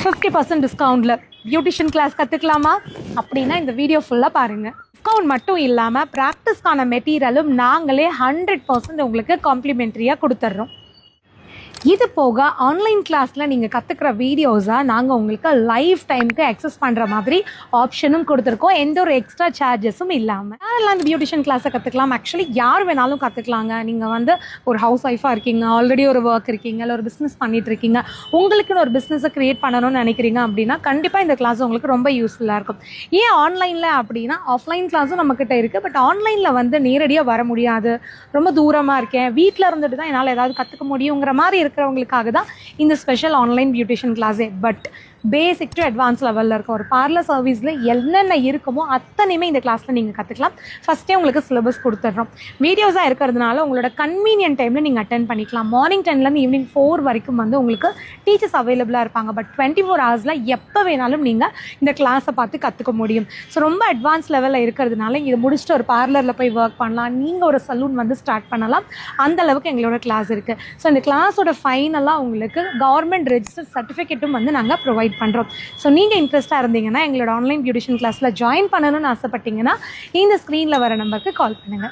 50% டிஸ்கவுண்ட்டில் beautician class கற்றுக்கலாமா அப்படின்னா இந்த video ஃபுல்லாக பாருங்கள். டிஸ்கவுண்ட் மட்டும் இல்லாமல் ப்ராக்டிஸ்க்கான மெட்டீரியலும் நாங்களே 100% உங்களுக்கு காம்ப்ளிமெண்ட்ரியாக கொடுத்துட்றோம். இது போக ஆன்லைன் கிளாஸில் நீங்கள் கற்றுக்கிற வீடியோஸாக நாங்கள் உங்களுக்கு லைஃப் டைமுக்கு அக்சஸ் பண்ணுற மாதிரி ஆப்ஷனும் கொடுத்துருக்கோம், எந்த ஒரு எக்ஸ்ட்ரா சார்ஜஸும் இல்லாமல். யாரெல்லாம் இந்த பியூட்டிஷியன் கிளாஸை கற்றுக்கலாம்? ஆக்சுவலி யார் வேணாலும் கற்றுக்கலாங்க. நீங்கள் வந்து ஒரு ஹவுஸ் ஒய்ஃபாக இருக்கீங்க, ஆல்ரெடி ஒரு ஒர்க் இருக்கீங்க, இல்லை ஒரு பிஸ்னஸ் பண்ணிகிட்டு இருக்கீங்க, உங்களுக்குன்னு ஒரு பிஸ்னஸை க்ரியேட் பண்ணணும்னு நினைக்கிறீங்க அப்படின்னா கண்டிப்பாக இந்த கிளாஸ் உங்களுக்கு ரொம்ப யூஸ்ஃபுல்லாக இருக்கும். ஏன் ஆன்லைனில் அப்படின்னா ஆஃப்லைன் கிளாஸும் நம்மக்கிட்ட இருக்குது, பட் ஆன்லைனில் வந்து நேரடியாக வர முடியாது, ரொம்ப தூரமாக இருக்கேன், வீட்டில் இருந்துட்டு தான் என்னால் ஏதாவது கற்றுக்க முடியுங்கிற மாதிரி இருக்கிறவங்களுக்காக தான் இந்த ஸ்பெஷல் ஆன்லைன் பியூட்டிஷியன் கிளாஸே. பட் பேசிக் டு அட்வான்ஸ் லெவலில் இருக்கும். ஒரு பார்லர் சர்வீஸில் என்னென்ன இருக்குமோ அத்தனையுமே இந்த கிளாஸில் நீங்கள் கற்றுக்கலாம். ஃபஸ்ட்டே உங்களுக்கு சிலபஸ் கொடுத்துட்றோம். வீடியோஸாக இருக்கிறதுனால உங்களோட கன்வீனியன்ட் டைமில் நீங்கள் அட்டென்ட் பண்ணிக்கலாம். மார்னிங் 10லேருந்து ஈவினிங் 4 வரைக்கும் வந்து உங்களுக்கு டீச்சர்ஸ் அவைலபிளாக இருப்பாங்க. பட் 24 ஹவர்ஸில் எப்போ வேணாலும் நீங்கள் இந்த கிளாஸை பார்த்து கற்றுக்க முடியும். ஸோ ரொம்ப அட்வான்ஸ் லெவலில் இருக்கிறதுனால இதை முடிச்சுட்டு ஒரு பார்லரில் போய் ஒர்க் பண்ணலாம், நீங்கள் ஒரு சலூன் வந்து ஸ்டார்ட் பண்ணலாம், அந்த அளவுக்கு எங்களோட கிளாஸ் இருக்குது. ஸோ இந்த கிளாஸோட ஃபைனலாக உங்களுக்கு கவர்மெண்ட் ரெஜிஸ்டர் சர்டிஃபிகேட்டும் வந்து நாங்கள் ப்ரொவைட் பண்ணுறோம். ஸோ நீங்கள் இன்ட்ரெஸ்ட்டாக இருந்தீங்கன்னா எங்களோட ஆன்லைன் பியூட்டிஷியன் கிளாஸில் ஜாயின் பண்ணணும்னு ஆசைப்பட்டீங்கன்னா இந்த ஸ்க்ரீனில் வர நம்பருக்கு கால் பண்ணுங்கள்.